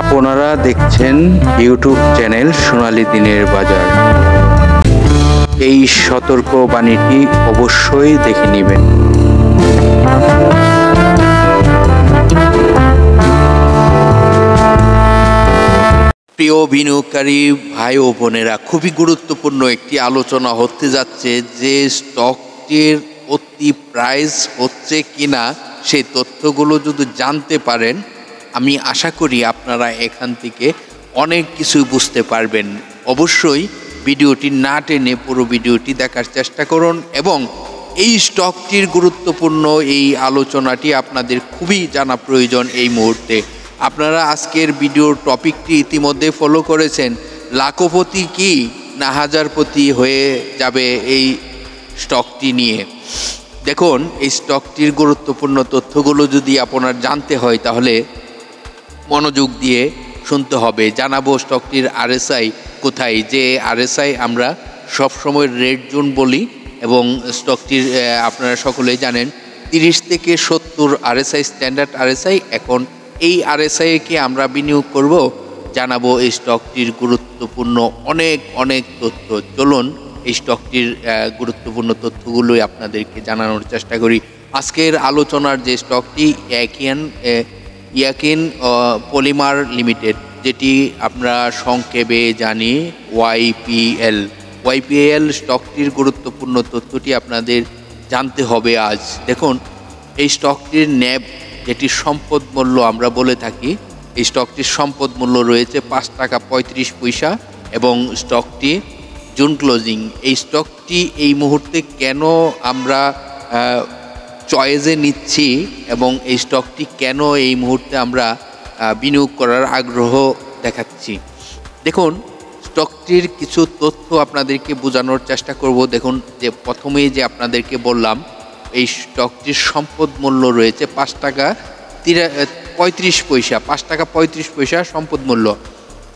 আপনারা দেখছেন YouTube channel সোনালী দিনের বাজার। এই সতর্ক বাণীটি অবশ্যই দেখে নেবেন। প্রিয় বিনিয়োগকারী ভাই ও বোনেরা, খুবই গুরুত্বপূর্ণ একটি আলোচনা হতে যাচ্ছে যে স্টকটির অতি প্রাইস হচ্ছে কিনা সেই তথ্যগুলো যদি জানতে পারেন, আমি আশা করি আপনারা এখান থেকে অনেক কিছু বুঝতে পারবেন। অবশ্যই ভিডিওটি না টেনে পুরো ভিডিওটি দেখার চেষ্টা করুন এবং এই স্টকটির গুরুত্বপূর্ণ এই আলোচনাটি আপনাদের খুবই জানা প্রয়োজন। এই মুহূর্তে আপনারা আজকের ভিডিওর টপিকটি ইতিমধ্যে ফলো করেছেন। লাখপতি কি না হাজারপতি হয়ে যাবে এই স্টকটি নিয়ে। দেখুন, এই স্টকটির গুরুত্বপূর্ণ তথ্যগুলো যদি আপনার জানতে হয় তাহলে মনোযোগ দিয়ে শুনতে হবে। জানাবো স্টকটির আরএসআই কোথায়, যে আরএসআই আমরা সবসময় রেড জোন বলি এবং স্টকটির আপনারা সকলেই জানেন 30 থেকে 70 আরএসআই স্ট্যান্ডার্ড আরএসআই। এখন এই আরএসআই কে আমরা বিনিয়োগ করব, জানাবো এই স্টকটির গুরুত্বপূর্ণ অনেক তথ্য। চলুন এই স্টকটির গুরুত্বপূর্ণ তথ্যগুলোই আপনাদেরকে জানানোর চেষ্টা করি। আজকের আলোচনার যে স্টকটি ইয়াকিন পলিমার লিমিটেড, যেটি আমরা সংক্ষেপে জানি ওয়াইপিএল স্টকটির গুরুত্বপূর্ণ তথ্যটি আপনাদের জানতে হবে আজ। দেখুন, এই স্টকটির ন্যাব, যেটি সম্পদ মূল্য আমরা বলে থাকি, এই স্টকটির সম্পদ মূল্য রয়েছে 5 টাকা 35 পয়সা এবং স্টকটি জুন ক্লোজিং। এই স্টকটি এই মুহূর্তে কেন আমরা চয়েসে নিচ্ছি এবং এই স্টকটি কেন এই মুহূর্তে আমরা বিনিয়োগ করার আগ্রহ দেখাচ্ছি, দেখুন স্টকটির কিছু তথ্য আপনাদেরকে বোঝানোর চেষ্টা করব। দেখুন, যে প্রথমেই যে আপনাদেরকে বললাম, এই স্টকটির সম্পদ মূল্য রয়েছে 5 টাকা 35 পয়সা, 5 টাকা 35 পয়সা সম্পদ মূল্য।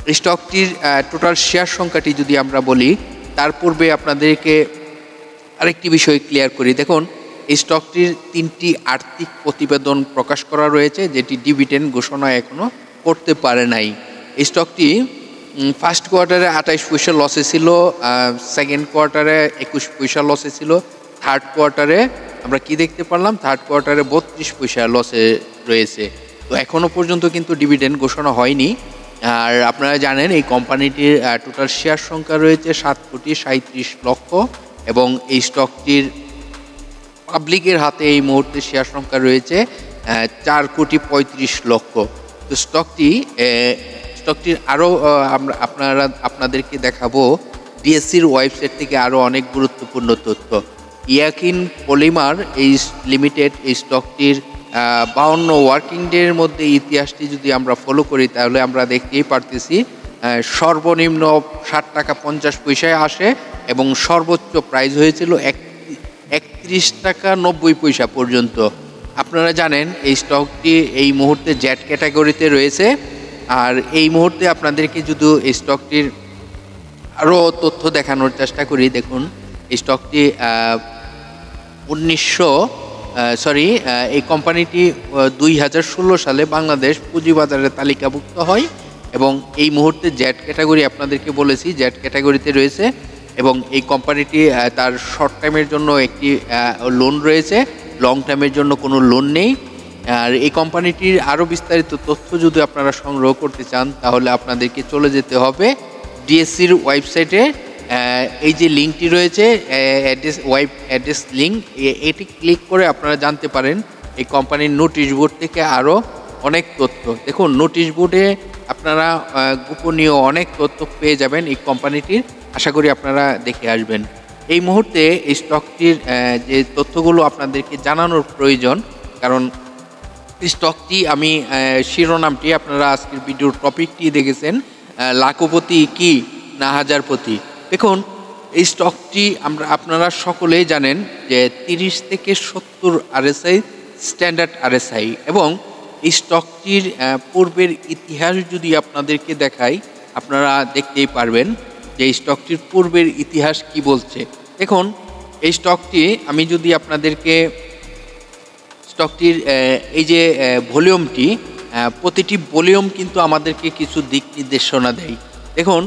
এই স্টকটির টোটাল শেয়ার সংখ্যাটি যদি আমরা বলি, তার পূর্বে আপনাদেরকে আরেকটি বিষয় ক্লিয়ার করি। দেখুন, এই স্টকটির 3টি আর্থিক প্রতিবেদন প্রকাশ করা রয়েছে, যেটি ডিভিডেন্ড ঘোষণা এখনও করতে পারে নাই। এই স্টকটি ফার্স্ট কোয়ার্টারে 28 পয়সা লসে ছিল, সেকেন্ড কোয়ার্টারে 21 পয়সা লসে ছিল, থার্ড কোয়ার্টারে আমরা কি দেখতে পারলাম, থার্ড কোয়ার্টারে 32 পয়সা লসে রয়েছে। তো এখনও পর্যন্ত কিন্তু ডিভিডেন্ড ঘোষণা হয়নি। আর আপনারা জানেন এই কোম্পানিটির টোটাল শেয়ার সংখ্যা রয়েছে 7,37,00,000 এবং এই স্টকটির পাবলিকের হাতে এই মুহূর্তে শেয়ার সংখ্যা রয়েছে 4,35,00,000। তো স্টকটির আরও আপনাদেরকে দেখাবো ডিএসসির ওয়েবসাইট থেকে আরও অনেক গুরুত্বপূর্ণ তথ্য। ইয়াকিন পলিমার এই লিমিটেড, এই স্টকটির 52 ওয়ার্কিং ডের মধ্যে ইতিহাসটি যদি আমরা ফলো করি তাহলে আমরা দেখতেই পারতেছি সর্বনিম্ন 60 টাকা 50 পয়সায় আসে এবং সর্বোচ্চ প্রাইস হয়েছিল 31 টাকা 90 পয়সা পর্যন্ত। আপনারা জানেন এই স্টকটি এই মুহূর্তে জেড ক্যাটাগরিতে রয়েছে। আর এই মুহূর্তে আপনাদেরকে যদি এই স্টকটির আরও তথ্য দেখানোর চেষ্টা করি, দেখুন এই স্টকটি এই কোম্পানিটি 2016 সালে বাংলাদেশ পুঁজিবাজারে তালিকাভুক্ত হয় এবং এই মুহূর্তে জেড ক্যাটাগরি, আপনাদেরকে বলেছি জেড ক্যাটাগরিতে রয়েছে এবং এই কোম্পানিটি তার শর্ট টাইমের জন্য একটি লোন রয়েছে, লং টাইমের জন্য কোনো লোন নেই। আর এই কোম্পানিটির আরও বিস্তারিত তথ্য যদি আপনারা সংগ্রহ করতে চান তাহলে আপনাদেরকে চলে যেতে হবে ডিএসসির ওয়েবসাইটে। এই যে লিঙ্কটি রয়েছে অ্যাড্রেস লিঙ্ক, এটি ক্লিক করে আপনারা জানতে পারেন এই কোম্পানির নোটিশ বোর্ড থেকে আরও অনেক তথ্য। দেখুন, নোটিশ বোর্ডে আপনারা গোপনীয় অনেক তথ্য পেয়ে যাবেন এই কোম্পানিটির। আশা করি আপনারা দেখে আসবেন। এই মুহূর্তে এই স্টকটির যে তথ্যগুলো আপনাদেরকে জানানোর প্রয়োজন, কারণ স্টকটি আমি শিরোনামটি আপনারা আজকের ভিডিওর টপিকটি দেখেছেন, লাখপতি কি না হাজারপতি। দেখুন, এই স্টকটি আপনারা সকলেই জানেন যে 30 থেকে 70 আরএসআই স্ট্যান্ডার্ড আরএসআই এবং এই স্টকটির পূর্বের ইতিহাস যদি আপনাদেরকে দেখাই আপনারা দেখতেই পারবেন যে এই স্টকটির পূর্বের ইতিহাস কি বলছে। দেখুন, এই স্টকটি আমি যদি আপনাদেরকে স্টকটির এই যে ভলিউমটি প্রতিটি ভলিউম কিন্তু আমাদেরকে কিছু দিক নির্দেশনা দেয়। দেখুন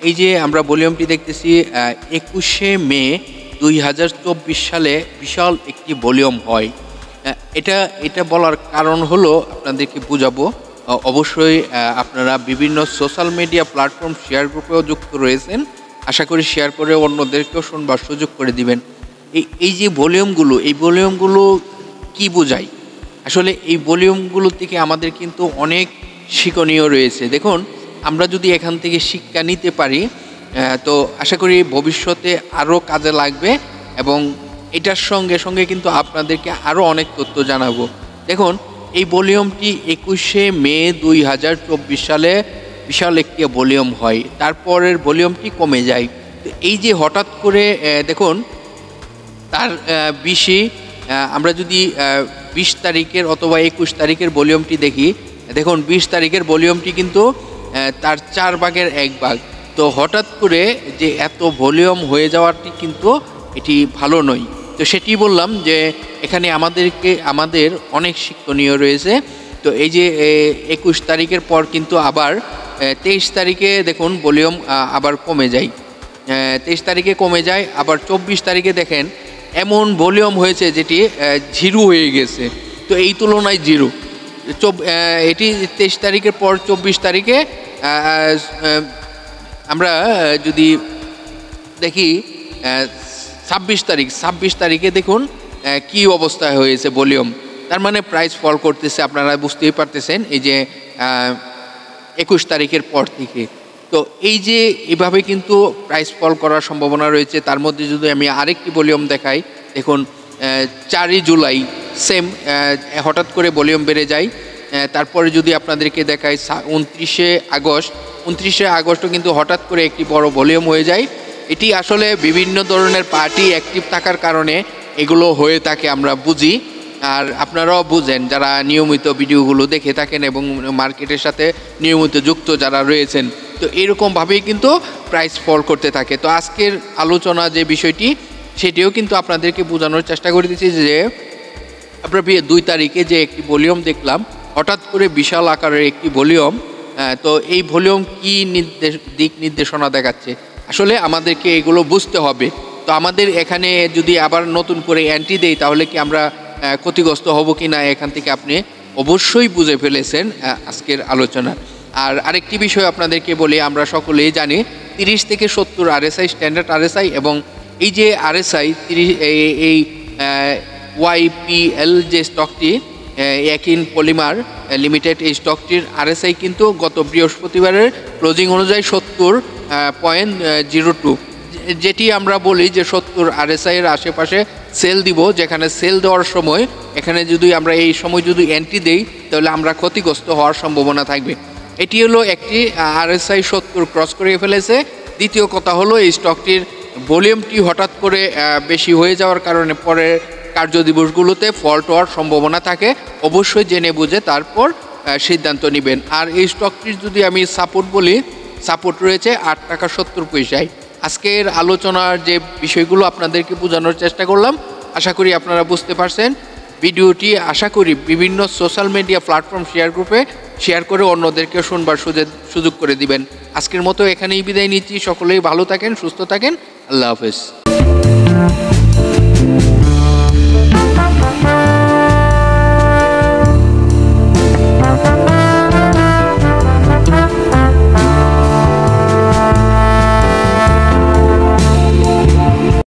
এই যে আমরা ভলিউমটি দেখতেছি 21শে মে 2024 সালে বিশাল একটি ভলিউম হয়। এটা বলার কারণ হলো আপনাদেরকে বুঝাবো। অবশ্যই আপনারা বিভিন্ন সোশ্যাল মিডিয়া প্ল্যাটফর্ম শেয়ার গ্রুপেও যুক্ত রয়েছেন, আশা করি শেয়ার করে অন্যদেরকেও শুনবার সুযোগ করে দিবেন। এই যে ভলিউমগুলো, এই ভলিউমগুলো কি বোঝায়? আসলে এই ভলিউমগুলো থেকে আমাদের কিন্তু অনেক শিক্ষণীয় রয়েছে। দেখুন আমরা যদি এখান থেকে শিক্ষা নিতে পারি তো আশা করি ভবিষ্যতে আরও কাজে লাগবে, এবং এটার সঙ্গে সঙ্গে কিন্তু আপনাদেরকে আরও অনেক তথ্য জানাবো। দেখুন এই ভলিউমটি 21শে মে 2024 সালে বিশাল একটি ভলিউম হয়, তারপরের ভলিউমটি কমে যায়। তো এই যে হঠাৎ করে দেখুন তার 20 আমরা যদি 20 তারিখের অথবা 21 তারিখের ভলিউমটি দেখি, দেখুন 20 তারিখের ভলিউমটি কিন্তু তার 4 ভাগের 1 ভাগ। তো হঠাৎ করে যে এত ভলিউম হয়ে যাওয়াটি কিন্তু এটি ভালো নয়। তো সেটি বললাম যে এখানে আমাদের অনেক শিক্ষণীয় রয়েছে। তো এই যে 21 তারিখের পর কিন্তু আবার 23 তারিখে দেখুন ভলিউম আবার কমে যায়, 23 তারিখে কমে যায়। আবার 24 তারিখে দেখেন এমন ভলিউম হয়েছে যেটি 0 হয়ে গেছে। তো এই তুলনায় 0, এটি 23 তারিখের পর 24 তারিখে আমরা যদি দেখি 26 তারিখে দেখুন কি অবস্থায় হয়েছে ভলিউম। তার মানে প্রাইস ফল করতেছে, আপনারা বুঝতেই পারতেছেন এই যে 21 তারিখের পর থেকে। তো এই যে এভাবে কিন্তু প্রাইস ফল করার সম্ভাবনা রয়েছে। তার মধ্যে যদি আমি আরেকটি ভলিউম দেখাই, দেখুন 4 জুলাই সেম হঠাৎ করে ভলিউম বেড়ে যায়। তারপরে যদি আপনাদেরকে দেখাই 29শে আগস্টও কিন্তু হঠাৎ করে একটি বড় ভলিউম হয়ে যায়। এটি আসলে বিভিন্ন ধরনের পার্টি অ্যাক্টিভ থাকার কারণে এগুলো হয়ে থাকে, আমরা বুঝি। আর আপনারাও বুঝেন যারা নিয়মিত ভিডিওগুলো দেখে থাকেন এবং মার্কেটের সাথে নিয়মিত যুক্ত যারা রয়েছেন। তো এরকমভাবেই কিন্তু প্রাইস ফল করতে থাকে। তো আজকের আলোচনা যে বিষয়টি সেটিও কিন্তু আপনাদেরকে বোঝানোর চেষ্টা করতেছি যে আমরা 2 তারিখে যে একটি ভলিউম দেখলাম, হঠাৎ করে বিশাল আকারের একটি ভলিউম। তো এই ভলিউম কি দিক নির্দেশনা দেখাচ্ছে, আসলে আমাদেরকে এগুলো বুঝতে হবে। তো আমাদের এখানে যদি আবার নতুন করে এন্ট্রি দেই তাহলে কি আমরা ক্ষতিগ্রস্ত হব কি না, এখান থেকে আপনি অবশ্যই বুঝে ফেলেছেন আজকের আলোচনা। আর আরেকটি বিষয় আপনাদেরকে বলি, আমরা সকলেই জানি 30 থেকে 70 RSI স্ট্যান্ডার্ড RSI, এবং এই যে RSI 30 এই YPL যে স্টকটি একিন পলিমার লিমিটেড, এই স্টকটির RSI কিন্তু গত বৃহস্পতিবারের ক্লোজিং অনুযায়ী 70.02, যেটি আমরা বলি যে 70 RSI এর আশেপাশে সেল দিব। যেখানে সেল দেওয়ার সময় এখানে যদি আমরা এই সময় যদি এন্ট্রি দেই তাহলে আমরা ক্ষতিগ্রস্ত হওয়ার সম্ভাবনা থাকবে। এটি হলো একটি RSI 70 ক্রস করে ফেলেছে। দ্বিতীয় কথা হলো এই স্টকটির ভলিউমটি হঠাৎ করে বেশি হয়ে যাওয়ার কারণে পরের কার্য দিবসগুলোতে ফল্ট হওয়ার সম্ভাবনা থাকে। অবশ্যই জেনে বুঝে তারপর সিদ্ধান্ত নেবেন। আর এই স্টকটির যদি আমি সাপোর্ট বলি, সাপোর্ট রয়েছে 8 টাকা 70 পয়সায়। আজকের আলোচনার যে বিষয়গুলো আপনাদেরকে বোঝানোর চেষ্টা করলাম, আশা করি আপনারা বুঝতে পারছেন। ভিডিওটি আশা করি বিভিন্ন সোশ্যাল মিডিয়া প্ল্যাটফর্ম শেয়ার গ্রুপে শেয়ার করে অন্যদেরকে শুনবার সুযোগ করে দিবেন। আজকের মতো এখানেই বিদায় নিচ্ছি। সকলেই ভালো থাকেন, সুস্থ থাকেন। আল্লাহ হাফেজ।